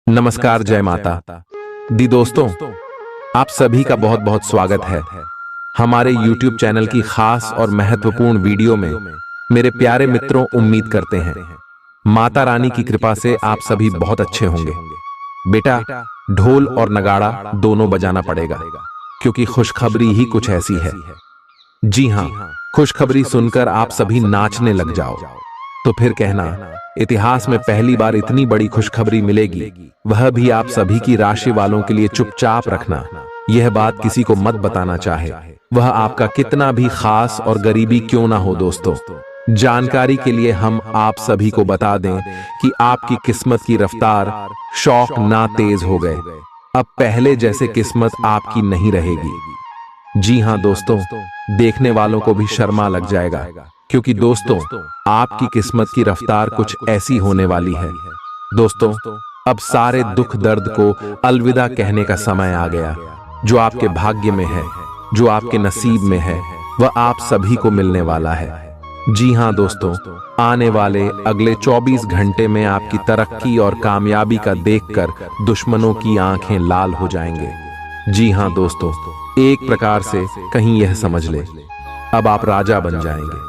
नमस्कार, जय माता दी दोस्तों, आप सभी का बहुत बहुत स्वागत है हमारे YouTube चैनल की खास और महत्वपूर्ण वीडियो में। मेरे प्यारे मित्रों, उम्मीद करते हैं माता रानी की कृपा से आप सभी बहुत अच्छे होंगे। बेटा, ढोल और नगाड़ा दोनों बजाना पड़ेगा, क्योंकि खुशखबरी ही कुछ ऐसी है। जी हाँ, खुशखबरी सुनकर आप सभी नाचने लग जाओ तो फिर कहना इतिहास में पहली बार इतनी बड़ी खुशखबरी मिलेगी, वह भी आप सभी की राशि वालों के लिए चुपचाप रखना। यह बात किसी को मत बताना चाहे, वह आपका कितना भी खास और गरीबी क्यों ना हो। दोस्तों, जानकारी के लिए हम आप सभी को बता दें कि आपकी किस्मत की रफ्तार शौक ना तेज हो गए। अब पहले जैसे किस्मत आपकी नहीं रहेगी। जी हाँ दोस्तों, देखने वालों को भी शर्मा लग जाएगा, क्योंकि दोस्तों आपकी किस्मत की रफ्तार कुछ ऐसी होने वाली है। दोस्तों, अब सारे दुख दर्द को अलविदा कहने का समय आ गया। जो आपके भाग्य में है, जो आपके नसीब में है, वह आप सभी को मिलने वाला है। जी हाँ दोस्तों, आने वाले अगले 24 घंटे में आपकी तरक्की और कामयाबी का देखकर दुश्मनों की आंखें लाल हो जाएंगे। जी हाँ दोस्तों, एक प्रकार से कहीं यह समझ ले, अब आप राजा बन जाएंगे।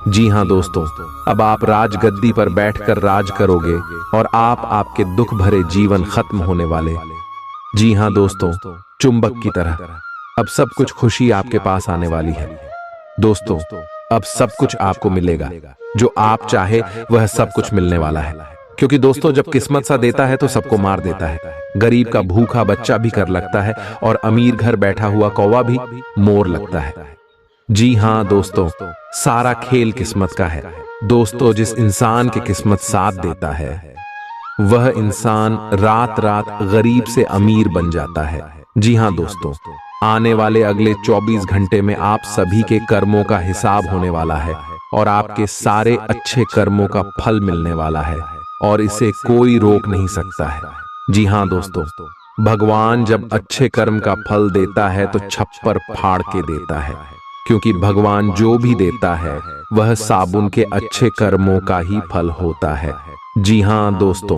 जी हाँ दोस्तों, अब आप राजगद्दी पर बैठकर राज करोगे और आपके दुख भरे जीवन खत्म होने वाले। जी हाँ दोस्तों, चुंबक की तरह अब सब कुछ खुशी आपके पास आने वाली है। दोस्तों, अब सब कुछ आपको मिलेगा, जो आप चाहे वह सब कुछ मिलने वाला है। क्योंकि दोस्तों, जब किस्मत सा देता है तो सबको मार देता है। गरीब का भूखा बच्चा भी कर लगता है और अमीर घर बैठा हुआ कौवा भी मोर लगता है। जी हाँ दोस्तों, सारा खेल किस्मत का है। दोस्तों, जिस इंसान की किस्मत साथ देता है, वह इंसान रात रात गरीब से अमीर बन जाता है। जी हाँ दोस्तों, आने वाले अगले 24 घंटे में आप सभी के कर्मों का हिसाब होने वाला है और आपके सारे अच्छे कर्मों का फल मिलने वाला है और इसे कोई रोक नहीं सकता है। जी हाँ दोस्तों, भगवान जब अच्छे कर्म का फल देता है तो छप्पर फाड़ के देता है, क्योंकि भगवान जो भी देता है वह साबुन के अच्छे कर्मों का ही फल होता है। जी हाँ दोस्तों,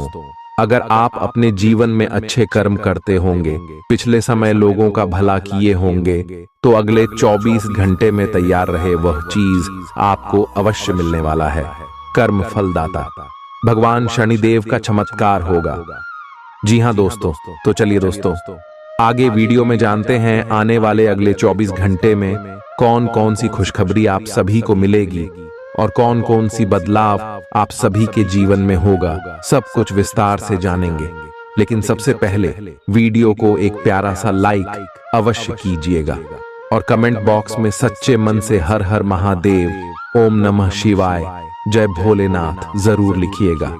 अगर आप अपने जीवन में अच्छे कर्म करते होंगे, पिछले समय लोगों का भला किए होंगे, तो अगले 24 घंटे में तैयार रहे वह चीज आपको अवश्य मिलने वाला है। कर्म फलदाता भगवान शनिदेव का चमत्कार होगा। जी हाँ दोस्तों, तो चलिए दोस्तों, आगे वीडियो में जानते हैं आने वाले अगले 24 घंटे में कौन कौन सी खुशखबरी आप सभी को मिलेगी और कौन कौन सी बदलाव आप सभी के जीवन में होगा। सब कुछ विस्तार से जानेंगे, लेकिन सबसे पहले वीडियो को एक प्यारा सा लाइक अवश्य कीजिएगा और कमेंट बॉक्स में सच्चे मन से हर हर महादेव, ओम नमः शिवाय, जय भोलेनाथ जरूर लिखिएगा।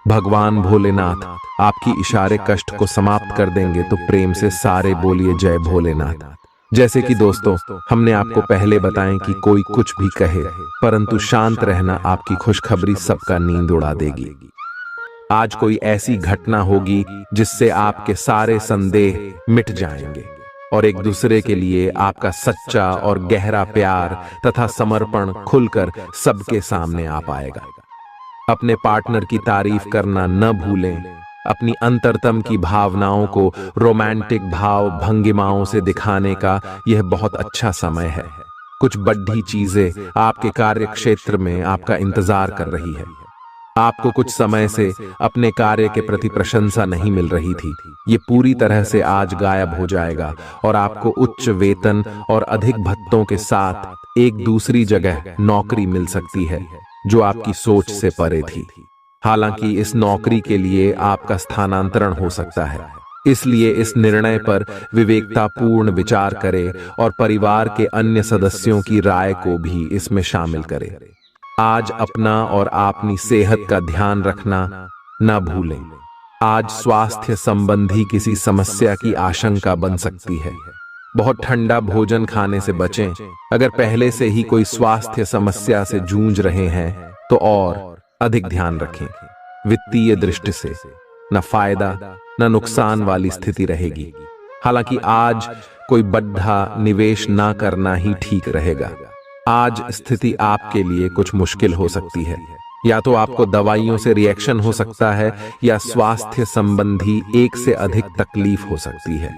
भगवान भोलेनाथ आपकी इशारे कष्ट को समाप्त कर देंगे, तो प्रेम से सारे बोलिए जय भोलेनाथ। जैसे कि दोस्तों, हमने आपको पहले बताएं कि कोई कुछ भी कहे, परंतु शांत रहना आपकी खुशखबरी सबका नींद उड़ा देगी। आज कोई ऐसी घटना होगी जिससे आपके सारे संदेह मिट जाएंगे और एक दूसरे के लिए आपका सच्चा और गहरा प्यार तथा समर्पण खुलकर सबके सामने आ पाएगा। अपने पार्टनर की तारीफ करना न भूलें। अपनी अंतरतम की भावनाओं को रोमांटिक भाव भंगिमाओं से दिखाने का यह बहुत अच्छा समय है। कुछ बड़ी चीजें आपके कार्य क्षेत्र में आपका इंतजार कर रही है। आपको कुछ समय से अपने कार्य के प्रति प्रशंसा नहीं मिल रही थी, ये पूरी तरह से आज गायब हो जाएगा और आपको उच्च वेतन और अधिक भत्तों के साथ एक दूसरी जगह नौकरी मिल सकती है, जो आपकी सोच से परे थी। हालांकि इस नौकरी के लिए आपका स्थानांतरण हो सकता है, इसलिए इस निर्णय पर विवेकतापूर्ण विचार करें और परिवार के अन्य सदस्यों की राय को भी इसमें शामिल करें। आज अपना और अपनी सेहत का ध्यान रखना न भूलें। आज स्वास्थ्य संबंधी किसी समस्या की आशंका बन सकती है। बहुत ठंडा भोजन खाने से बचें। अगर पहले से ही कोई स्वास्थ्य समस्या से जूझ रहे हैं तो और अधिक ध्यान रखें। वित्तीय दृष्टि से न फायदा न नुकसान वाली स्थिति रहेगी। हालांकि आज कोई बड़ा निवेश ना करना ही ठीक रहेगा। आज स्थिति आपके लिए कुछ मुश्किल हो सकती है, या तो आपको दवाइयों से रिएक्शन हो सकता है या स्वास्थ्य संबंधी एक से अधिक तकलीफ हो सकती है।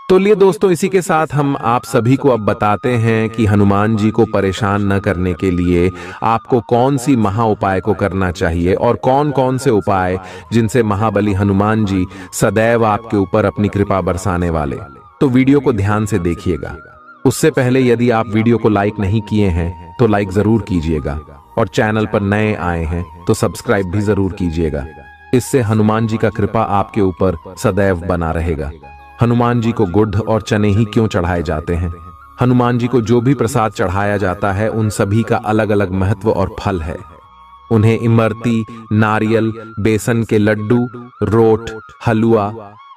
तो लिए दोस्तों, इसी के साथ हम आप सभी को अब बताते हैं कि हनुमान जी को परेशान न करने के लिए आपको कौन सी महा उपाय को करना चाहिए और कौन कौन से उपाय जिनसे महाबली हनुमान जी सदैव आपके ऊपर अपनी कृपा बरसाने वाले। तो वीडियो को ध्यान से देखिएगा। उससे पहले यदि आप वीडियो को लाइक नहीं किए हैं तो लाइक जरूर कीजिएगा और चैनल पर नए आए हैं तो सब्सक्राइब भी जरूर कीजिएगा। इससे हनुमान जी का कृपा आपके ऊपर सदैव बना रहेगा। हनुमान जी को गुड़ और चने ही क्यों चढ़ाए जाते हैं? हनुमान जी को जो भी प्रसाद चढ़ाया जाता है उन सभी का अलग अलग महत्व और फल है। उन्हें इमरती, नारियल, बेसन के लड्डू, रोट, हलवा,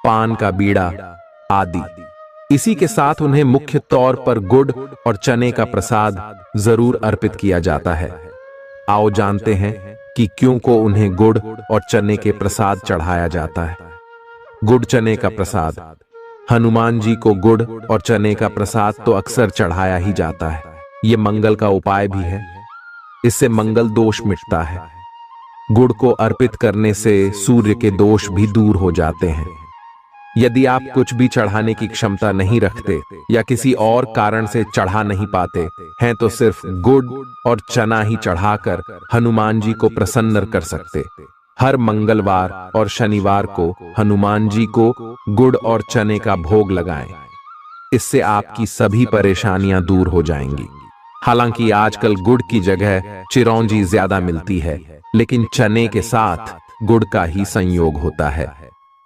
पान का बीड़ा आदि। इसी के साथ उन्हें मुख्य तौर पर गुड़ और चने का प्रसाद जरूर अर्पित किया जाता है। आओ जानते हैं कि क्यों को उन्हें गुड़ और चने के प्रसाद चढ़ाया जाता है। गुड़ चने का प्रसाद। हनुमान जी को गुड़ और चने का प्रसाद तो अक्सर चढ़ाया ही जाता है। ये मंगल का उपाय भी है। इससे मंगल दोष मिटता है। गुड़ को अर्पित करने से सूर्य के दोष भी दूर हो जाते हैं। यदि आप कुछ भी चढ़ाने की क्षमता नहीं रखते या किसी और कारण से चढ़ा नहीं पाते हैं तो सिर्फ गुड़ और चना ही चढ़ाकर हनुमान जी को प्रसन्न कर सकते। हर मंगलवार और शनिवार को हनुमान जी को गुड़ और चने का भोग लगाएं। इससे आपकी सभी परेशानियां दूर हो जाएंगी। हालांकि आजकल गुड़ की जगह चिरौंजी ज्यादा मिलती है, लेकिन चने के साथ गुड़ का ही संयोग होता है।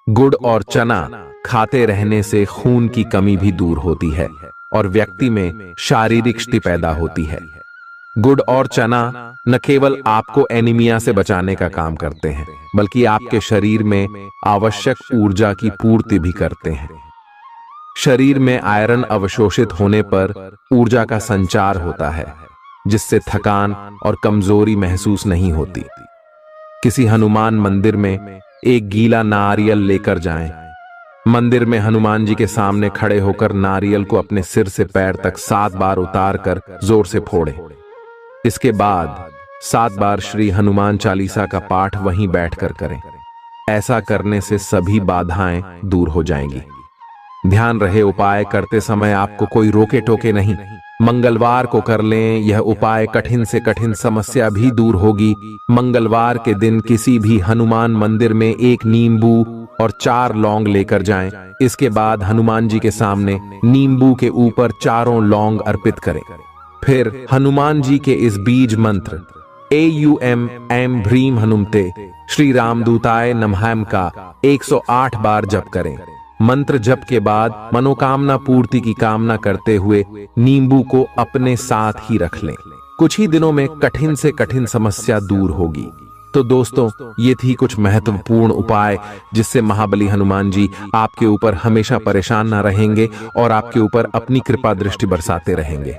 गुड़ और चना खाते रहने से खून की कमी भी दूर होती है और व्यक्ति में शारीरिक शक्ति पैदा होती है। गुड़ और चना न केवल आपको एनीमिया से बचाने का काम करते हैं, बल्कि आपके शरीर में आवश्यक ऊर्जा की पूर्ति भी करते हैं। शरीर में आयरन अवशोषित होने पर ऊर्जा का संचार होता है, जिससे थकान और कमजोरी महसूस नहीं होती। किसी हनुमान मंदिर में एक गीला नारियल लेकर जाएं। मंदिर में हनुमान जी के सामने खड़े होकर नारियल को अपने सिर से पैर तक 7 बार उतारकर जोर से फोड़ें। इसके बाद 7 बार श्री हनुमान चालीसा का पाठ वहीं बैठकर करें। ऐसा करने से सभी बाधाएं दूर हो जाएंगी। ध्यान रहे, उपाय करते समय आपको कोई रोके टोके नहीं। मंगलवार को कर लें। यह उपाय कठिन से कठिन समस्या भी दूर होगी। मंगलवार के दिन किसी भी हनुमान मंदिर में एक नींबू और 4 लौंग लेकर जाएं। इसके बाद हनुमान जी के सामने नींबू के ऊपर 4 लौंग अर्पित करें। फिर हनुमान जी के इस बीज मंत्र AUM ऐं ह्रीं हनुमते श्री रामदूताय नमः का 108 बार जप करें। मंत्र जप के बाद मनोकामना पूर्ति की कामना करते हुए नींबू को अपने साथ ही रख लें। कुछ ही दिनों में कठिन से कठिन समस्या दूर होगी। तो दोस्तों, ये थी कुछ महत्वपूर्ण उपाय जिससे महाबली हनुमान जी आपके ऊपर हमेशा परेशान ना रहेंगे और आपके ऊपर अपनी कृपा दृष्टि बरसाते रहेंगे।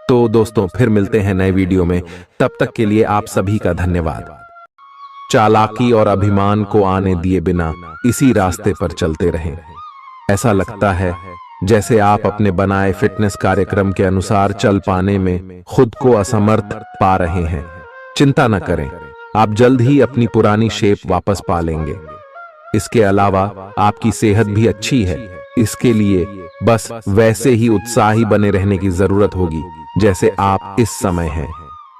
तो दोस्तों, फिर मिलते हैं नए वीडियो में। तब तक के लिए आप सभी का धन्यवाद। चालाकी और अभिमान को आने दिए बिना इसी रास्ते पर चलते रहें। ऐसा लगता है जैसे आप अपने बनाए फिटनेस कार्यक्रम के अनुसार चल पाने में खुद को असमर्थ पा रहे हैं। चिंता न करें, आप जल्द ही अपनी पुरानी शेप वापस पा लेंगे। इसके अलावा आपकी सेहत भी अच्छी है। इसके लिए बस वैसे ही उत्साही बने रहने की जरूरत होगी जैसे आप इस समय हैं।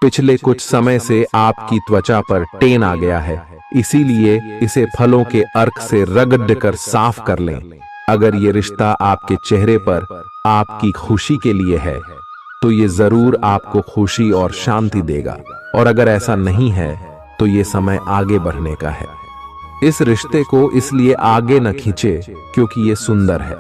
पिछले कुछ समय से आपकी त्वचा पर टेन आ गया है, इसीलिए इसे फलों के अर्क से रगड़ कर साफ कर लें। अगर ये रिश्ता आपके चेहरे पर आपकी खुशी के लिए है तो ये जरूर आपको खुशी और शांति देगा, और अगर ऐसा नहीं है तो ये समय आगे बढ़ने का है। इस रिश्ते को इसलिए आगे न खींचे क्योंकि ये सुंदर है।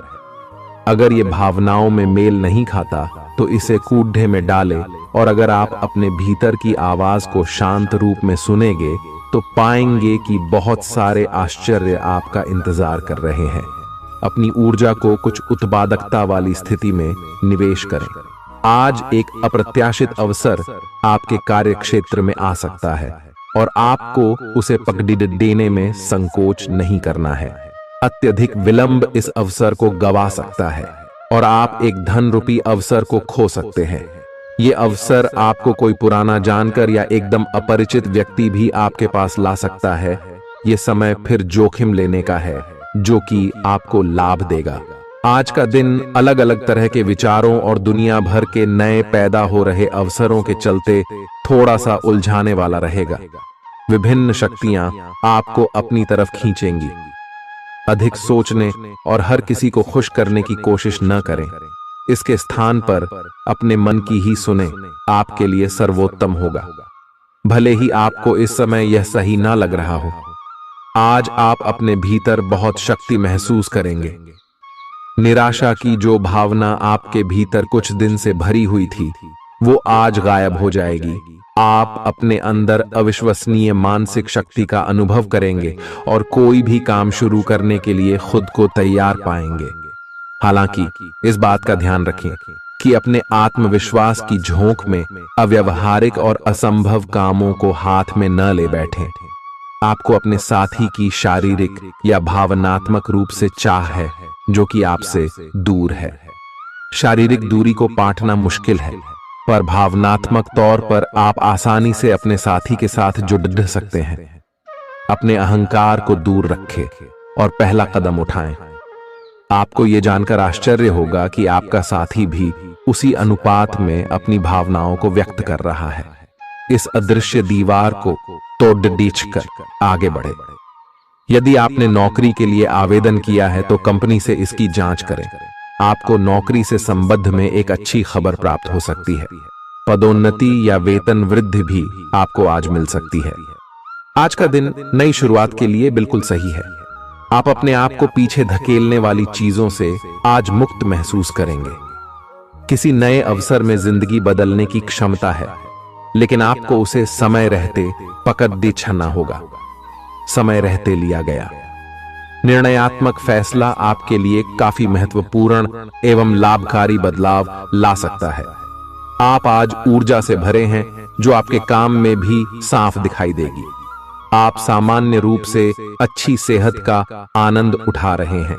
अगर ये भावनाओं में मेल नहीं खाता तो इसे कूढ़े में डालें, और अगर आप अपने भीतर की आवाज को शांत रूप में सुनेंगे तो पाएंगे कि बहुत सारे आश्चर्य आपका इंतजार कर रहे हैं। अपनी ऊर्जा को कुछ उत्पादकता वाली स्थिति में निवेश करें। आज एक अप्रत्याशित अवसर आपके कार्य क्षेत्र में आ सकता है और आपको उसे पकड़ देने में संकोच नहीं करना है। अत्यधिक विलंब इस अवसर को गवा सकता है और आप एक धन रूपी अवसर को खो सकते हैं। ये अवसर आपको कोई पुराना जानकर या एकदम अपरिचित व्यक्ति भी आपके पास ला सकता है। ये समय फिर जोखिम लेने का है जो कि आपको लाभ देगा। आज का दिन अलग अलग तरह के विचारों और दुनिया भर के नए पैदा हो रहे अवसरों के चलते थोड़ा सा उलझाने वाला रहेगा। विभिन्न शक्तियां आपको अपनी तरफ खींचेंगी। अधिक सोचने और हर किसी को खुश करने की कोशिश न करें। इसके स्थान पर अपने मन की ही सुने, आपके लिए सर्वोत्तम होगा। भले ही आपको इस समय यह सही ना लग रहा हो, आज आप अपने भीतर बहुत शक्ति महसूस करेंगे। निराशा की जो भावना आपके भीतर कुछ दिन से भरी हुई थी, वो आज गायब हो जाएगी। आप अपने अंदर अविश्वसनीय मानसिक शक्ति का अनुभव करेंगे और कोई भी काम शुरू करने के लिए खुद को तैयार पाएंगे। हालांकि इस बात का ध्यान रखें कि अपने आत्मविश्वास की झोंक में अव्यावहारिक और असंभव कामों को हाथ में न ले बैठें। आपको अपने साथी की शारीरिक या भावनात्मक रूप से चाह है जो कि आपसे दूर है। शारीरिक दूरी को पाटना मुश्किल है, पर भावनात्मक तौर पर आप आसानी से अपने साथी के साथ जुड़ सकते हैं। अपने अहंकार को दूर रखें और पहला कदम उठाएं। आपको यह जानकर आश्चर्य होगा कि आपका साथी भी उसी अनुपात में अपनी भावनाओं को व्यक्त कर रहा है। इस अदृश्य दीवार को तोड़ आगे बढ़े। यदि आपने नौकरी के लिए आवेदन किया है तो कंपनी से इसकी जांच करें। आपको नौकरी से संबंध में एक अच्छी खबर प्राप्त हो सकती है। पदोन्नति या वेतन वृद्धि भी आपको आज मिल सकती है। आज का दिन नई शुरुआत के लिए बिल्कुल सही है। आप अपने आप को पीछे धकेलने वाली चीजों से आज मुक्त महसूस करेंगे। किसी नए अवसर में जिंदगी बदलने की क्षमता है, लेकिन आपको उसे समय रहते पकड़ दे छना होगा। समय रहते लिया गया निर्णयात्मक फैसला आपके लिए काफी महत्वपूर्ण एवं लाभकारी बदलाव ला सकता है। आप आज ऊर्जा से भरे हैं जो आपके काम में भी साफ दिखाई देगी। आप सामान्य रूप से अच्छी सेहत का आनंद उठा रहे हैं।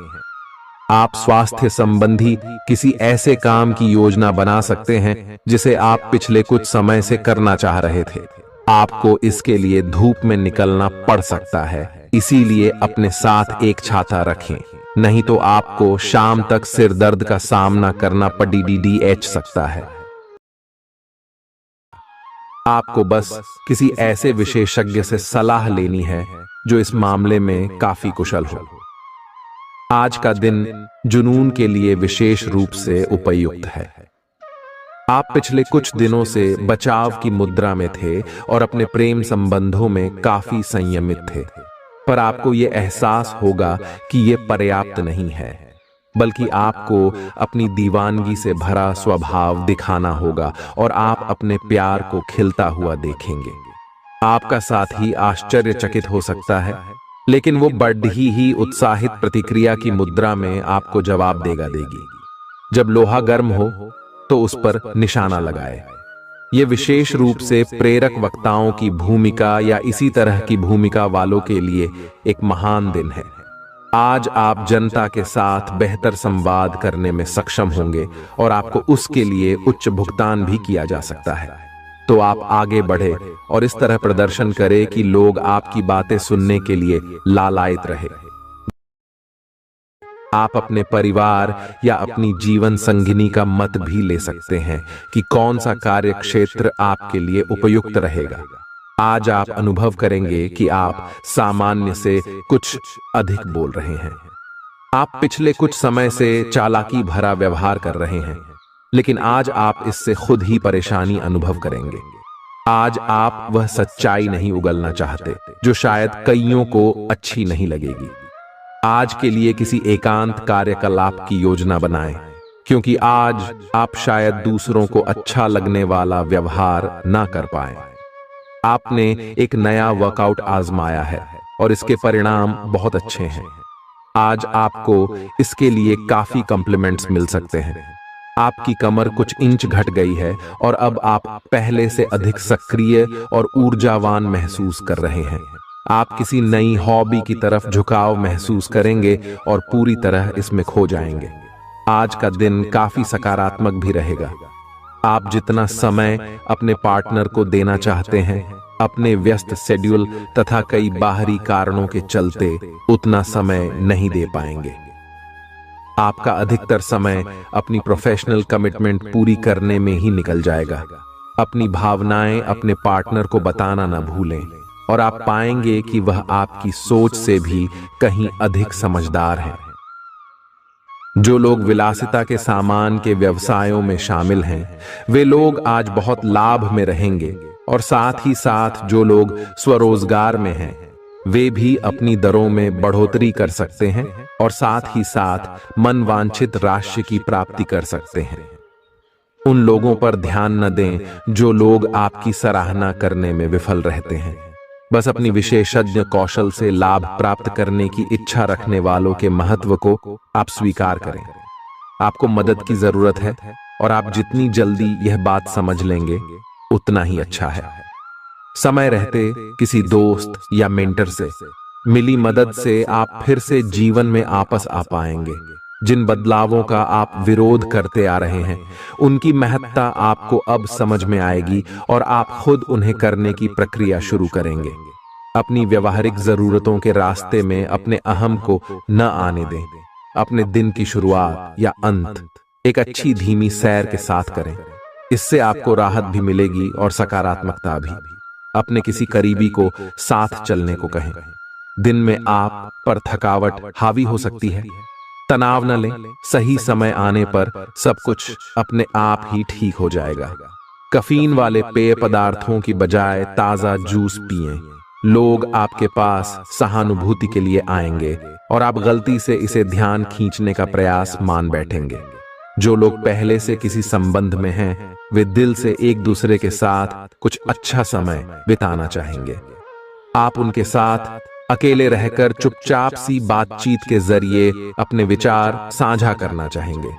आप स्वास्थ्य संबंधी किसी ऐसे काम की योजना बना सकते हैं जिसे आप पिछले कुछ समय से करना चाह रहे थे। आपको इसके लिए धूप में निकलना पड़ सकता है, इसीलिए अपने साथ एक छाता रखें, नहीं तो आपको शाम तक सिर दर्द का सामना करना पड़ सकता है। आपको बस किसी ऐसे विशेषज्ञ से सलाह लेनी है जो इस मामले में काफी कुशल हो। आज का दिन जुनून के लिए विशेष रूप से उपयुक्त है। आप पिछले कुछ दिनों से बचाव की मुद्रा में थे और अपने प्रेम संबंधों में काफी संयमित थे, पर आपको यह एहसास होगा कि यह पर्याप्त नहीं है, बल्कि आपको अपनी दीवानगी से भरा स्वभाव दिखाना होगा और आप अपने प्यार को खिलता हुआ देखेंगे। आपका साथी आश्चर्यचकित हो सकता है, लेकिन वो बड़ी ही उत्साहित प्रतिक्रिया की मुद्रा में आपको जवाब देगी। जब लोहा गर्म हो तो उस पर निशाना लगाए। ये विशेष रूप से प्रेरक वक्ताओं की भूमिका या इसी तरह की भूमिका वालों के लिए एक महान दिन है। आज आप जनता के साथ बेहतर संवाद करने में सक्षम होंगे और आपको उसके लिए उच्च भुगतान भी किया जा सकता है। तो आप आगे बढ़े और इस तरह प्रदर्शन करें कि लोग आपकी बातें सुनने के लिए लालायित रहे। आप अपने परिवार या अपनी जीवन संगिनी का मत भी ले सकते हैं कि कौन सा कार्य क्षेत्र आपके लिए उपयुक्त रहेगा। आज आप अनुभव करेंगे कि आप सामान्य से कुछ अधिक बोल रहे हैं। आप पिछले कुछ समय से चालाकी भरा व्यवहार कर रहे हैं, लेकिन आज आप इससे खुद ही परेशानी अनुभव करेंगे। आज आप वह सच्चाई नहीं उगलना चाहते जो शायद कईयों को अच्छी नहीं लगेगी। आज के लिए किसी एकांत कार्यकलाप की योजना बनाएं, क्योंकि आज आप शायद दूसरों को अच्छा लगने वाला व्यवहार ना कर पाए। आपने एक नया वर्कआउट आजमाया है और इसके परिणाम बहुत अच्छे हैं। आज आपको इसके लिए काफी कॉम्प्लीमेंट्स मिल सकते हैं। आपकी कमर कुछ इंच घट गई है और अब आप पहले से अधिक सक्रिय और ऊर्जावान महसूस कर रहे हैं। आप किसी नई हॉबी की तरफ झुकाव महसूस करेंगे और पूरी तरह इसमें खो जाएंगे। आज का दिन काफी सकारात्मक भी रहेगा। आप जितना समय अपने पार्टनर को देना चाहते हैं, अपने व्यस्त शेड्यूल तथा कई बाहरी कारणों के चलते उतना समय नहीं दे पाएंगे। आपका अधिकतर समय अपनी प्रोफेशनल कमिटमेंट पूरी करने में ही निकल जाएगा। अपनी भावनाएं अपने पार्टनर को बताना न भूलें और आप पाएंगे कि वह आपकी सोच से भी कहीं अधिक समझदार है। जो लोग विलासिता के सामान के व्यवसायों में शामिल हैं, वे लोग आज बहुत लाभ में रहेंगे और साथ ही साथ जो लोग स्वरोजगार में हैं, वे भी अपनी दरों में बढ़ोतरी कर सकते हैं और साथ ही साथ मनवांछित राशि की प्राप्ति कर सकते हैं। उन लोगों पर ध्यान न दें जो लोग आपकी सराहना करने में विफल रहते हैं। बस अपनी विशेषज्ञ कौशल से लाभ प्राप्त करने की इच्छा रखने वालों के महत्व को आप स्वीकार करें। आपको मदद की जरूरत है और आप जितनी जल्दी यह बात समझ लेंगे उतना ही अच्छा है। समय रहते किसी दोस्त या मेंटर से मिली मदद से आप फिर से जीवन में वापस आ पाएंगे। जिन बदलावों का आप विरोध करते आ रहे हैं, उनकी महत्ता आपको अब समझ में आएगी और आप खुद उन्हें करने की प्रक्रिया शुरू करेंगे। अपनी व्यवहारिक जरूरतों के रास्ते में अपने अहम को न आने दें। अपने दिन की शुरुआत या अंत एक अच्छी धीमी सैर के साथ करें। इससे आपको राहत भी मिलेगी और सकारात्मकता भी। अपने किसी करीबी को साथ चलने को कहें। दिन में आप पर थकावट हावी हो सकती है, तनाव न लें। सही समय आने पर सब कुछ अपने आप ही ठीक हो जाएगा। कैफीन वाले पेय पदार्थों की बजाय ताजा जूस पिएं। लोग आपके पास सहानुभूति के लिए आएंगे और आप गलती से इसे ध्यान खींचने का प्रयास मान बैठेंगे। जो लोग पहले से किसी संबंध में हैं, वे दिल से एक दूसरे के साथ कुछ अच्छा समय बिताना चाहेंगे। आप उनके साथ अकेले रहकर चुपचाप सी बातचीत के जरिए अपने विचार साझा करना चाहेंगे।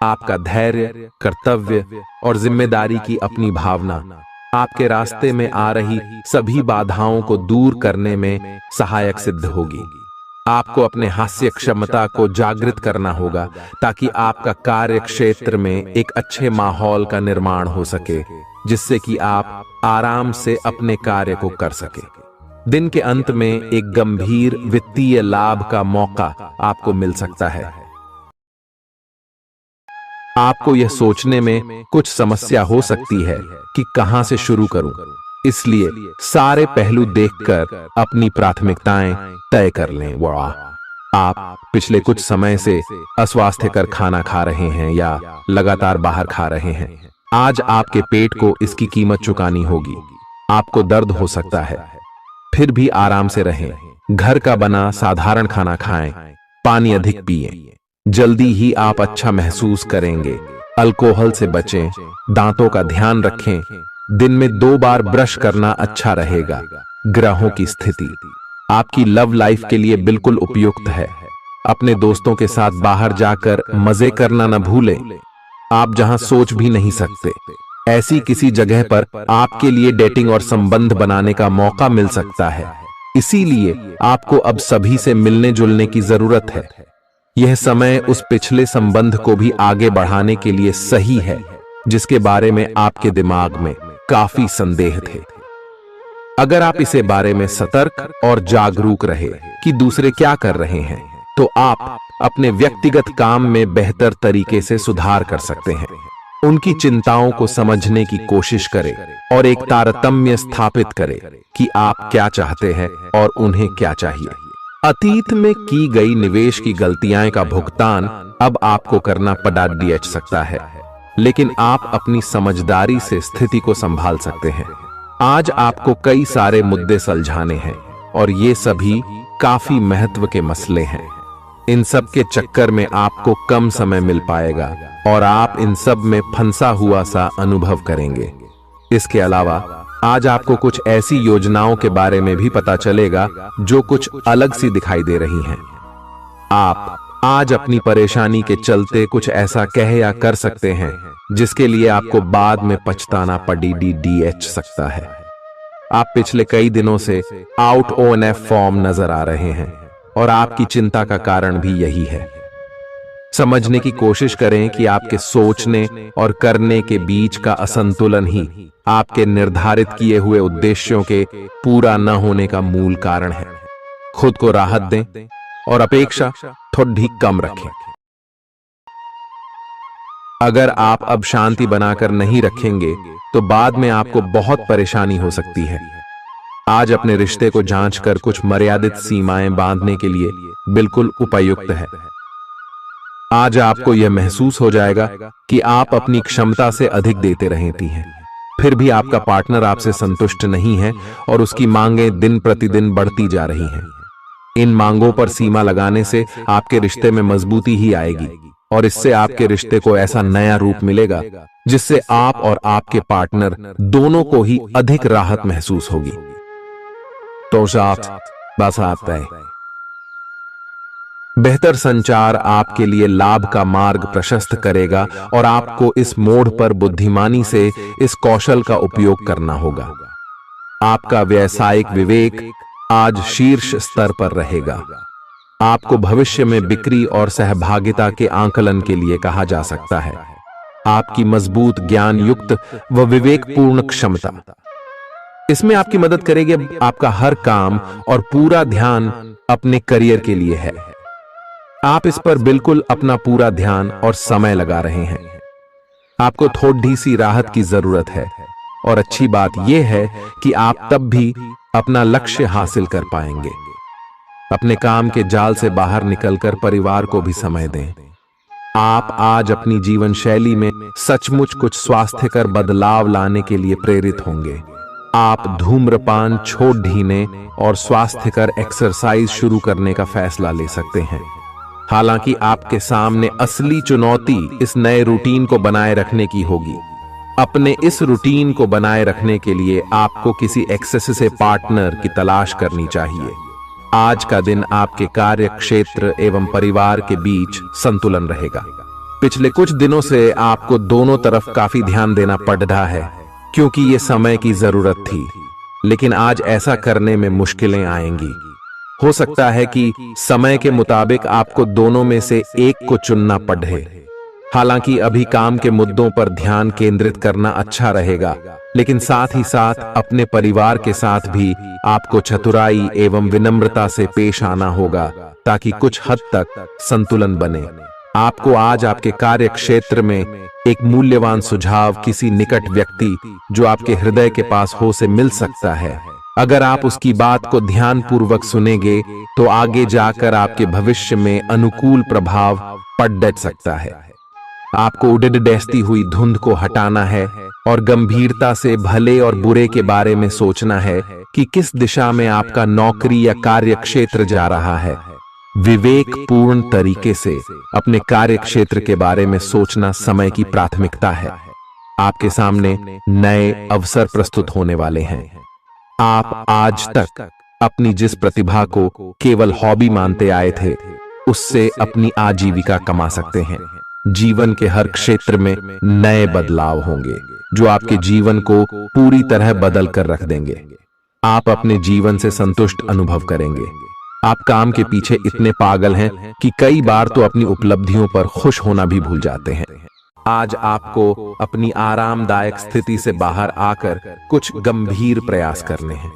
आपका धैर्य, कर्तव्य और जिम्मेदारी की अपनी भावना आपके रास्ते में आ रही सभी बाधाओं को दूर करने में सहायक सिद्ध होगी। आपको अपने हास्य क्षमता को जागृत करना होगा ताकि आपका कार्य क्षेत्र में एक अच्छे माहौल का निर्माण हो सके, जिससे कि आप आराम से अपने कार्य को कर सके। दिन के अंत में एक गंभीर वित्तीय लाभ का मौका आपको मिल सकता है। आपको यह सोचने में कुछ समस्या हो सकती है कि कहां से शुरू करूं, इसलिए सारे पहलू देखकर अपनी प्राथमिकताएं तय कर लें। आप पिछले कुछ समय से अस्वास्थ्यकर खाना खा रहे हैं या लगातार बाहर खा रहे हैं। आज आपके पेट को इसकी कीमत चुकानी होगी। आपको दर्द हो सकता है, फिर भी आराम से रहें। घर का बना साधारण खाना खाएं, पानी अधिक पिएं। जल्दी ही आप अच्छा महसूस करेंगे। अल्कोहल से बचें, दांतों का ध्यान रखें। दिन में 2 बार ब्रश करना अच्छा रहेगा। ग्रहों की स्थिति आपकी लव लाइफ के लिए बिल्कुल उपयुक्त है। अपने दोस्तों के साथ बाहर जाकर मजे करना न भूलें। आप जहां सोच भी नहीं सकते, ऐसी किसी जगह पर आपके लिए डेटिंग और संबंध बनाने का मौका मिल सकता है। इसीलिए आपको अब सभी से मिलने जुलने की जरूरत है। यह समय उस पिछले संबंध को भी आगे बढ़ाने के लिए सही है जिसके बारे में आपके दिमाग में काफी संदेह थे। अगर आप इसे बारे में सतर्क और जागरूक रहे कि दूसरे क्या कर रहे हैं, तो आप अपने व्यक्तिगत काम में बेहतर तरीके से सुधार कर सकते हैं। उनकी चिंताओं को समझने की कोशिश करें और एक तारतम्य स्थापित करें कि आप क्या चाहते हैं और उन्हें क्या चाहिए। अतीत में की गई निवेश की गलतियां का भुगतान अब आपको करना पड़ सकता है, लेकिन आप अपनी समझदारी से स्थिति को संभाल सकते हैं। आज आपको कई सारे मुद्दे सुलझाने हैं और ये सभी काफी महत्व के मसले हैं। इन सब के चक्कर में आपको कम समय मिल पाएगा और आप इन सब में फंसा हुआ सा अनुभव करेंगे। इसके अलावा आज आपको कुछ ऐसी योजनाओं के बारे में भी पता चलेगा जो कुछ अलग सी दिखाई दे रही हैं। आप आज अपनी परेशानी के चलते कुछ ऐसा कह या कर सकते हैं जिसके लिए आपको बाद में पछताना पड़ सकता है। आप पिछले कई दिनों से आउट ऑन फॉर्म नजर आ रहे हैं और आपकी चिंता का कारण भी यही है। समझने की कोशिश करें कि आपके सोचने और करने के बीच का असंतुलन ही आपके निर्धारित किए हुए उद्देश्यों के पूरा न होने का मूल कारण है। खुद को राहत दें और अपेक्षा थोड़ी कम रखें। अगर आप अब शांति बनाकर नहीं रखेंगे तो बाद में आपको बहुत परेशानी हो सकती है। आज अपने रिश्ते को जांचकर कुछ मर्यादित सीमाएं बांधने के लिए बिल्कुल उपयुक्त है। आज आपको यह महसूस हो जाएगा कि आप अपनी क्षमता से अधिक देते रहती हैं, फिर भी आपका पार्टनर आपसे संतुष्ट नहीं है और उसकी मांगें दिन प्रतिदिन बढ़ती जा रही हैं। इन मांगों पर सीमा लगाने से आपके रिश्ते में मजबूती ही आएगी और इससे आपके रिश्ते को ऐसा नया रूप मिलेगा जिससे आप और आपके पार्टनर दोनों को ही अधिक राहत महसूस होगी। तो बस आता है। बेहतर संचार आपके लिए लाभ का मार्ग प्रशस्त करेगा और आपको इस मोड़ पर बुद्धिमानी से इस कौशल का उपयोग करना होगा। आपका व्यावसायिक विवेक आज शीर्ष स्तर पर रहेगा। आपको भविष्य में बिक्री और सहभागिता के आंकलन के लिए कहा जा सकता है। आपकी मजबूत ज्ञान युक्त व विवेकपूर्ण क्षमता इसमें आपकी मदद करेगी। आपका हर काम और पूरा ध्यान अपने करियर के लिए है। आप इस पर बिल्कुल अपना पूरा ध्यान और समय लगा रहे हैं। आपको थोड़ी सी राहत की जरूरत है और अच्छी बात यह है कि आप तब भी अपना लक्ष्य हासिल कर पाएंगे। अपने काम के जाल से बाहर निकलकर परिवार को भी समय दें। आप आज अपनी जीवन शैली में सचमुच कुछ स्वास्थ्यकर बदलाव लाने के लिए प्रेरित होंगे। आप धूम्रपान छोड़ देने और स्वास्थ्यकर एक्सरसाइज शुरू करने का फैसला ले सकते हैं। हालांकि आपके सामने असली चुनौती इस नए रूटीन को बनाए रखने की होगी। अपने इस रूटीन को बनाए रखने के लिए आपको किसी एक्सेस से पार्टनर की तलाश करनी चाहिए। आज का दिन आपके कार्य क्षेत्र एवं परिवार के बीच संतुलन रहेगा। पिछले कुछ दिनों से आपको दोनों तरफ काफी ध्यान देना पड़ रहा है क्योंकि ये समय की जरूरत थी, लेकिन आज ऐसा करने में मुश्किलें आएंगी। हो सकता है कि समय के मुताबिक आपको दोनों में से एक को चुनना पड़े। हालांकि अभी काम के मुद्दों पर ध्यान केंद्रित करना अच्छा रहेगा, लेकिन साथ ही साथ अपने परिवार के साथ भी आपको चतुराई एवं विनम्रता से पेश आना होगा ताकि कुछ हद तक संतुलन बने। आपको आज आपके कार्य क्षेत्र में एक मूल्यवान सुझाव किसी निकट व्यक्ति जो आपके हृदय के पास हो से मिल सकता है। अगर आप उसकी बात को ध्यानपूर्वक सुनेंगे तो आगे जाकर आपके भविष्य में अनुकूल प्रभाव पड़ सकता है। आपको उड़ती हुई धुंध को हटाना है और गंभीरता से भले और बुरे के बारे में सोचना है कि किस दिशा में आपका नौकरी या कार्य क्षेत्र जा रहा है। विवेकपूर्ण तरीके से अपने कार्य क्षेत्र के बारे में सोचना समय की प्राथमिकता है। आपके सामने नए अवसर प्रस्तुत होने वाले हैं। आप आज तक अपनी जिस प्रतिभा को केवल हॉबी मानते आए थे, उससे अपनी आजीविका कमा सकते हैं। जीवन के हर क्षेत्र में नए बदलाव होंगे जो आपके जीवन को पूरी तरह बदल कर रख देंगे। आप अपने जीवन से संतुष्ट अनुभव करेंगे। आप काम के पीछे इतने पागल हैं कि कई बार तो अपनी उपलब्धियों पर खुश होना भी भूल जाते हैं। आज आपको अपनी आरामदायक स्थिति से बाहर आकर कुछ गंभीर प्रयास करने हैं।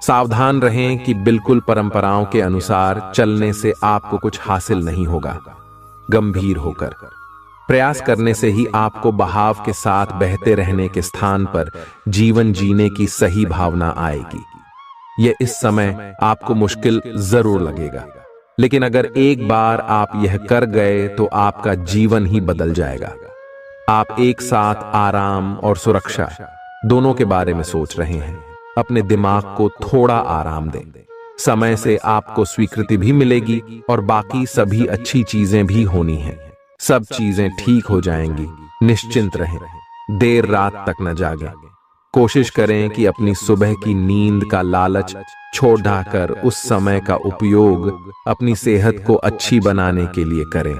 सावधान रहें कि बिल्कुल परंपराओं के अनुसार चलने से आपको कुछ हासिल नहीं होगा। गंभीर होकर प्रयास करने से ही आपको बहाव के साथ बहते रहने के स्थान पर जीवन जीने की सही भावना आएगी। यह इस समय आपको मुश्किल जरूर लगेगा, लेकिन अगर एक बार आप यह कर गए तो आपका जीवन ही बदल जाएगा। आप एक साथ आराम और सुरक्षा दोनों के बारे में सोच रहे हैं। अपने दिमाग को थोड़ा आराम दें। समय से आपको स्वीकृति भी मिलेगी और बाकी सभी अच्छी चीजें भी होनी हैं। सब चीजें ठीक हो जाएंगी। निश्चिंत रहें। देर रात तक न जागें। कोशिश करें कि अपनी सुबह की नींद का लालच छोड़कर उस समय का उपयोग अपनी सेहत को अच्छी बनाने के लिए करें,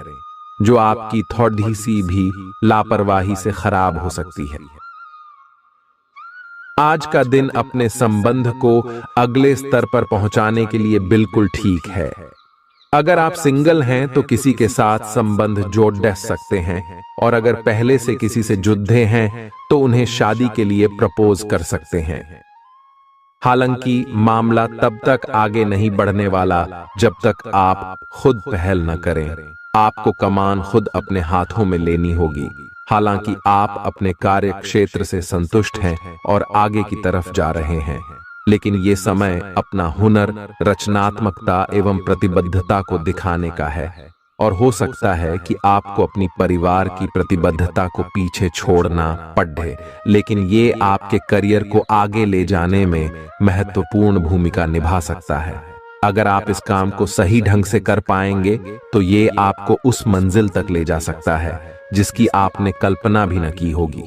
जो आपकी थोड़ी सी भी लापरवाही से खराब हो सकती है। आज का दिन अपने संबंध को अगले स्तर पर पहुंचाने के लिए बिल्कुल ठीक है। अगर आप सिंगल हैं तो किसी के साथ संबंध जोड़ सकते हैं, और अगर पहले से किसी से जुड़े हैं तो उन्हें शादी के लिए प्रपोज कर सकते हैं। हालांकि मामला तब तक आगे नहीं बढ़ने वाला जब तक आप खुद पहल न करें। आपको कमान खुद अपने हाथों में लेनी होगी। हालांकि आप अपने कार्य क्षेत्र से संतुष्ट हैं और आगे की तरफ जा रहे हैं, लेकिन ये समय अपना हुनर, रचनात्मकता एवं प्रतिबद्धता को दिखाने का है। और हो सकता है कि आपको अपनी परिवार की प्रतिबद्धता को पीछे छोड़ना पड़े, लेकिन ये आपके करियर को आगे ले जाने में महत्वपूर्ण भूमिका निभा सकता है। अगर आप इस काम को सही ढंग से कर पाएंगे तो ये आपको उस मंजिल तक ले जा सकता है जिसकी आपने कल्पना भी न की होगी।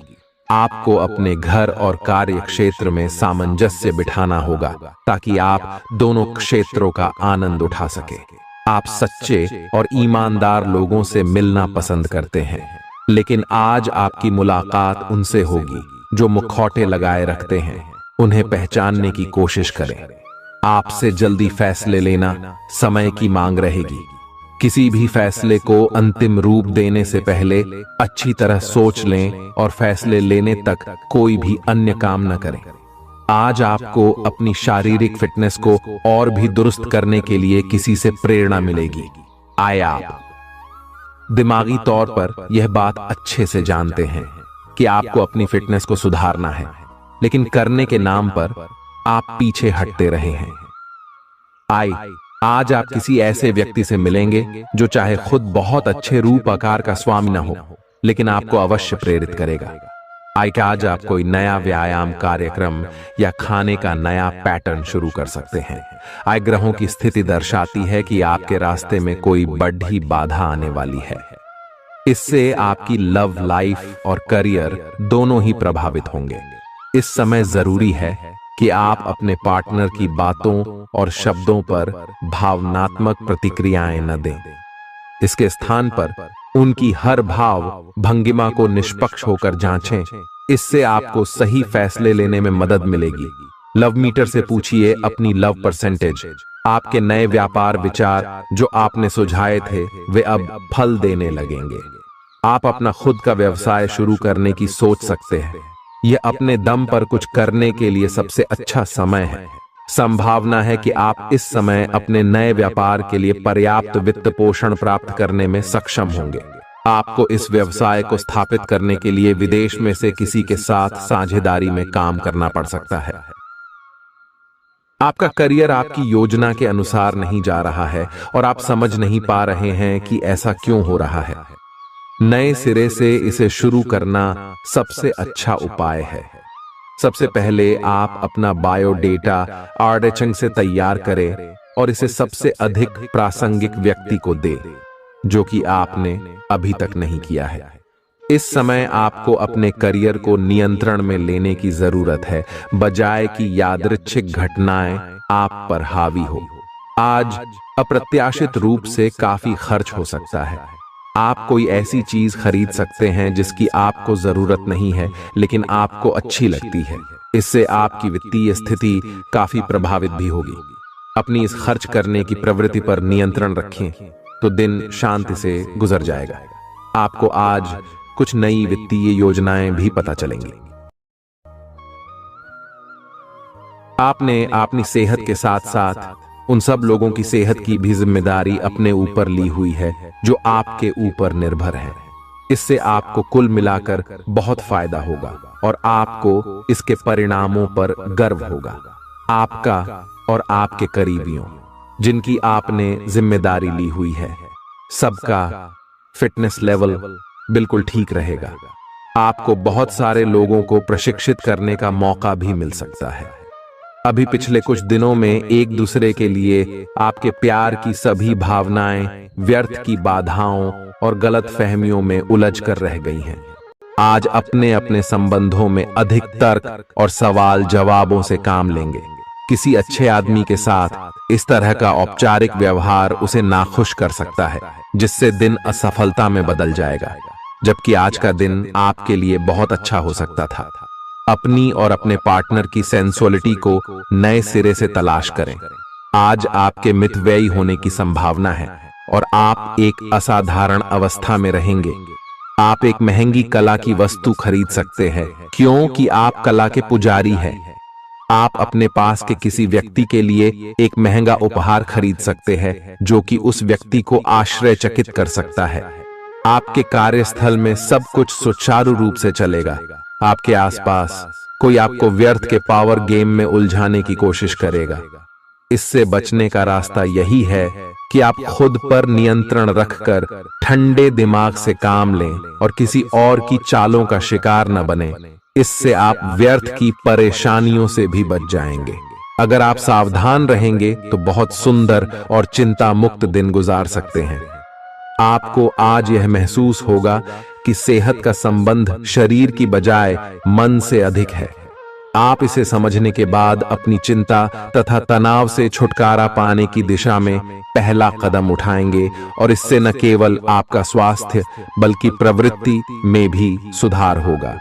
आपको अपने घर और कार्य क्षेत्र में सामंजस्य बिठाना होगा ताकि आप दोनों क्षेत्रों का आनंद उठा सके। आप सच्चे और ईमानदार लोगों से मिलना पसंद करते हैं, लेकिन आज आपकी मुलाकात उनसे होगी जो मुखौटे लगाए रखते हैं। उन्हें पहचानने की कोशिश करें। आपसे जल्दी फैसले लेना समय की मांग रहेगी। किसी भी फैसले को अंतिम रूप देने से पहले अच्छी तरह सोच लें और फैसले लेने तक कोई भी अन्य काम न करें। आज आपको अपनी शारीरिक फिटनेस को और भी दुरुस्त करने के लिए किसी से प्रेरणा मिलेगी। आए आप दिमागी तौर पर यह बात अच्छे से जानते हैं कि आपको अपनी फिटनेस को सुधारना है, लेकिन करने के नाम पर आप पीछे हटते रहे हैं। आज आप किसी ऐसे व्यक्ति से मिलेंगे जो चाहे खुद बहुत अच्छे रूप आकार का स्वामी न हो, लेकिन आपको अवश्य प्रेरित करेगा। आज आप कोई नया व्यायाम कार्यक्रम या खाने का नया पैटर्न शुरू कर सकते हैं। ग्रहों की स्थिति दर्शाती है कि आपके रास्ते में कोई बड़ी बाधा आने वाली है। इससे आपकी लव लाइफ और करियर दोनों ही प्रभावित होंगे। इस समय जरूरी है कि आप अपने पार्टनर की बातों और शब्दों पर भावनात्मक प्रतिक्रियाएं न दें। इसके स्थान पर उनकी हर भाव भंगिमा को निष्पक्ष होकर जांचें। इससे आपको सही फैसले लेने में मदद मिलेगी। लव मीटर से पूछिए अपनी लव परसेंटेज। आपके नए व्यापार विचार जो आपने सुझाए थे वे अब फल देने लगेंगे। आप अपना खुद का व्यवसाय शुरू करने की सोच सकते हैं। यह अपने दम पर कुछ करने के लिए सबसे अच्छा समय है। संभावना है कि आप इस समय अपने नए व्यापार के लिए पर्याप्त वित्त पोषण प्राप्त करने में सक्षम होंगे। आपको इस व्यवसाय को स्थापित करने के लिए विदेश में से किसी के साथ साझेदारी में काम करना पड़ सकता है। आपका करियर आपकी योजना के अनुसार नहीं जा रहा है और आप समझ नहीं पा रहे हैं कि ऐसा क्यों हो रहा है। नए सिरे से इसे शुरू करना सबसे अच्छा उपाय है। सबसे पहले आप अपना बायोडेटा आर्डेचंग से तैयार करें और इसे सबसे अधिक प्रासंगिक व्यक्ति को दें जो कि आपने अभी तक नहीं किया है। इस समय आपको अपने करियर को नियंत्रण में लेने की जरूरत है, बजाय कि यादृच्छिक घटनाएं आप पर हावी हो। आज अप्रत्याशित रूप से काफी खर्च हो सकता है। आप कोई ऐसी चीज खरीद सकते हैं जिसकी आपको जरूरत नहीं है लेकिन आपको अच्छी लगती है। इससे आपकी वित्तीय स्थिति काफी प्रभावित भी होगी। अपनी इस खर्च करने की प्रवृत्ति पर नियंत्रण रखें तो दिन शांति से गुजर जाएगा। आपको आज कुछ नई वित्तीय योजनाएं भी पता चलेंगी। आपने अपनी सेहत के साथ साथ उन सब लोगों की सेहत की भी जिम्मेदारी अपने ऊपर ली हुई है जो आपके ऊपर निर्भर है। इससे आपको कुल मिलाकर बहुत फायदा होगा और आपको इसके परिणामों पर गर्व होगा। आपका और आपके करीबियों जिनकी आपने जिम्मेदारी ली हुई है, सबका फिटनेस लेवल बिल्कुल ठीक रहेगा। आपको बहुत सारे लोगों को प्रशिक्षित करने का मौका भी मिल सकता है। अभी पिछले कुछ दिनों में एक दूसरे के लिए आपके प्यार की सभी भावनाएं व्यर्थ की बाधाओं और गलत फहमियों में उलझ कर रह गई हैं। आज अपने अपने संबंधों में अधिक तर्क और सवाल जवाबों से काम लेंगे। किसी अच्छे आदमी के साथ इस तरह का औपचारिक व्यवहार उसे नाखुश कर सकता है, जिससे दिन असफलता में बदल जाएगा। जबकि आज का दिन आपके लिए बहुत अच्छा हो सकता था। अपनी और अपने पार्टनर की सेंसुअलिटी को नए सिरे से तलाश करें। आज आपके मितव्ययी होने की संभावना है और आप एक असाधारण अवस्था में रहेंगे। आप एक महंगी कला की वस्तु खरीद सकते हैं क्योंकि आप कला के पुजारी हैं। आप अपने पास के किसी व्यक्ति के लिए एक महंगा उपहार खरीद सकते हैं जो कि उस व्यक्ति को आश्चर्यचकित कर सकता है। आपके कार्यस्थल में सब कुछ सुचारू रूप से चलेगा। आपके आसपास कोई आपको व्यर्थ के पावर गेम में उलझाने की कोशिश करेगा। इससे बचने का रास्ता यही है कि आप खुद पर नियंत्रण रखकर ठंडे दिमाग से काम लें और किसी और की चालों का शिकार न बने। इससे आप व्यर्थ की परेशानियों से भी बच जाएंगे। अगर आप सावधान रहेंगे तो बहुत सुंदर और चिंता मुक्त दिन गुजार सकते हैं। आपको आज यह महसूस होगा कि सेहत का संबंध शरीर की बजाय मन से अधिक है। आप इसे समझने के बाद अपनी चिंता तथा तनाव से छुटकारा पाने की दिशा में पहला कदम उठाएंगे और इससे न केवल आपका स्वास्थ्य बल्कि प्रवृत्ति में भी सुधार होगा।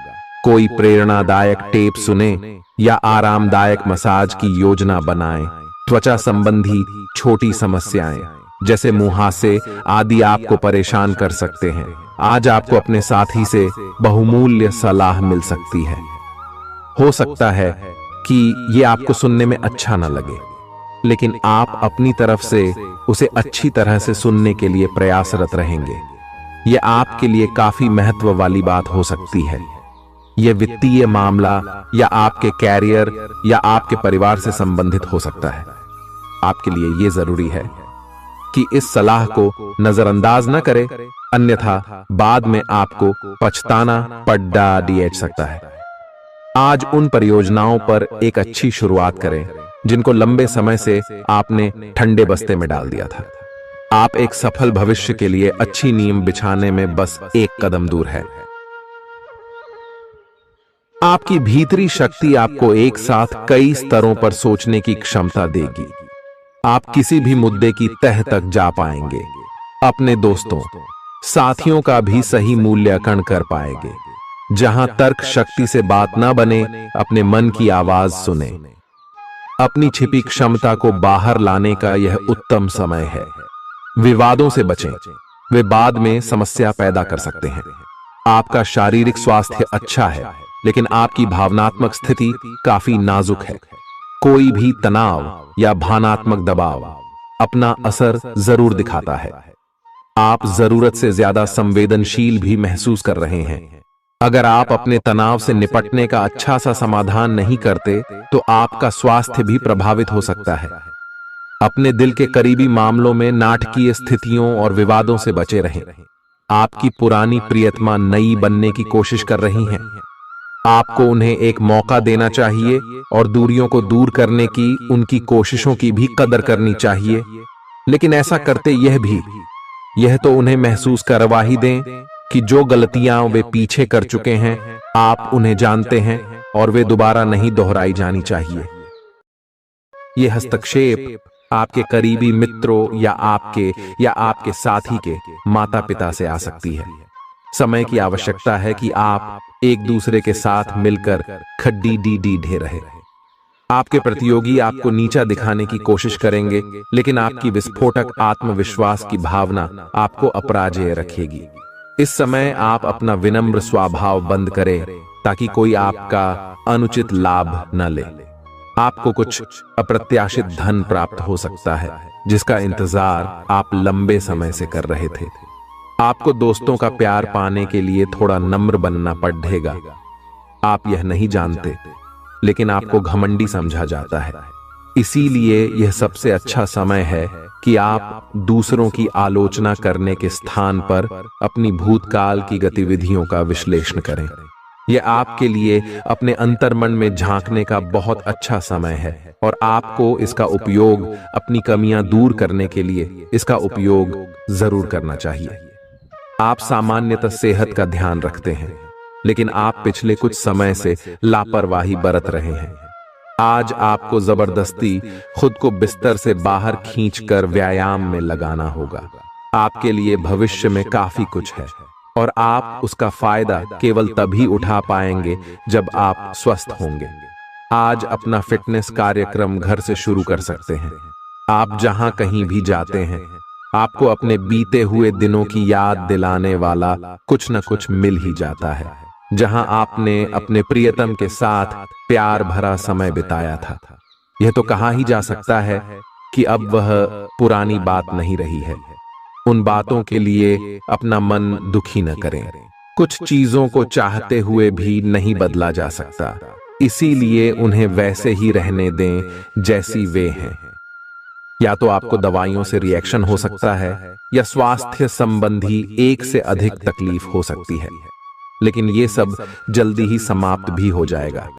कोई प्रेरणादायक टेप सुने या आरामदायक मसाज की योजना बनाएं। त्वचा संबंधी छोटी समस्याएं जैसे मुहासे आदि आपको परेशान कर सकते हैं। आज आपको अपने साथी से बहुमूल्य सलाह मिल सकती है। हो सकता है कि ये आपको सुनने में अच्छा न लगे, लेकिन आप अपनी तरफ से उसे अच्छी तरह से सुनने के लिए प्रयासरत रहेंगे। यह आपके लिए काफी महत्व वाली बात हो सकती है। यह वित्तीय मामला या आपके कैरियर या आपके परिवार से संबंधित हो सकता है। आपके लिए यह जरूरी है कि इस सलाह को नजरअंदाज न करें, अन्यथा बाद में आपको पछताना पड़ सकता है। आज उन परियोजनाओं पर एक अच्छी शुरुआत करें जिनको लंबे समय से आपने ठंडे बस्ते में डाल दिया था। आप एक सफल भविष्य के लिए अच्छी नींव बिछाने में बस एक कदम दूर है। आपकी भीतरी शक्ति आपको एक साथ कई स्तरों पर सोचने की क्षमता देगी। आप किसी भी मुद्दे की तह तक जा पाएंगे। अपने दोस्तों, साथियों का भी सही मूल्यांकन कर पाएंगे। जहां तर्क शक्ति से बात ना बने, अपने मन की आवाज सुने। अपनी छिपी क्षमता को बाहर लाने का यह उत्तम समय है। विवादों से बचें, वे बाद में समस्या पैदा कर सकते हैं। आपका शारीरिक स्वास्थ्य अच्छा है, लेकिन आपकी भावनात्मक स्थिति काफी नाजुक है। कोई भी तनाव या भावनात्मक दबाव अपना असर जरूर दिखाता है। आप जरूरत से ज्यादा संवेदनशील भी महसूस कर रहे हैं। अगर आप अपने तनाव से निपटने का अच्छा सा समाधान नहीं करते, तो आपका स्वास्थ्य भी प्रभावित हो सकता है। अपने दिल के करीबी मामलों में नाटकीय स्थितियों और विवादों से बचे रहें। आपकी पुरानी प्रियतमा नई बनने की कोशिश कर रही हैं। आपको उन्हें एक मौका देना चाहिए और दूरियों को दूर करने की उनकी कोशिशों की भी कदर करनी चाहिए। लेकिन ऐसा करते यह तो उन्हें महसूस करवा ही दें कि जो गलतियां वे पीछे कर चुके हैं, आप उन्हें जानते हैं और वे दोबारा नहीं दोहराई जानी चाहिए। यह हस्तक्षेप आपके करीबी मित्रों या आपके साथी के माता पिता से आ सकती है। समय की आवश्यकता है कि आप एक दूसरे के साथ मिलकर खड्डी ढे रहे। आपके प्रतियोगी आपको नीचा दिखाने की कोशिश करेंगे, लेकिन आपकी विस्फोटक आत्मविश्वास की भावना आपको अपराजेय रखेगी। इस समय आप अपना विनम्र स्वभाव बंद करें ताकि कोई आपका अनुचित लाभ न ले। आपको कुछ अप्रत्याशित धन प्राप्त हो सकता है जिसका इंतजार आप लंबे समय से कर रहे थे। आपको दोस्तों का प्यार पाने के लिए थोड़ा नम्र बनना पड़ेगा। आप यह नहीं जानते, लेकिन आपको घमंडी समझा जाता है। इसीलिए यह सबसे अच्छा समय है कि आप दूसरों की आलोचना करने के स्थान पर अपनी भूतकाल की गतिविधियों का विश्लेषण करें। यह आपके लिए अपने अंतर्मन में झांकने का बहुत अच्छा समय है और आपको इसका उपयोग अपनी कमियां दूर करने के लिए इसका उपयोग जरूर करना चाहिए। आप सामान्यतः सेहत का ध्यान रखते हैं, लेकिन आप पिछले कुछ समय से लापरवाही बरत रहे हैं। आज आपको जबरदस्ती खुद को बिस्तर से बाहर खींचकर व्यायाम में लगाना होगा। आपके लिए भविष्य में काफी कुछ है और आप उसका फायदा केवल तभी उठा पाएंगे जब आप स्वस्थ होंगे। आज अपना फिटनेस कार्यक्रम घर से शुरू कर सकते हैं। आप जहां कहीं भी जाते हैं, आपको अपने बीते हुए दिनों की याद दिलाने वाला कुछ न कुछ मिल ही जाता है। जहां आपने अपने प्रियतम के साथ प्यार भरा समय बिताया था। यह तो कहा ही जा सकता है कि अब वह पुरानी बात नहीं रही है। उन बातों के लिए अपना मन दुखी न करें। कुछ चीजों को चाहते हुए भी नहीं बदला जा सकता, इसीलिए उन्हें वैसे ही रहने दें जैसी वे हैं। या तो आपको दवाइयों से रिएक्शन हो सकता है, या स्वास्थ्य संबंधी एक से अधिक तकलीफ हो सकती है, लेकिन ये सब जल्दी ही समाप्त भी हो जाएगा।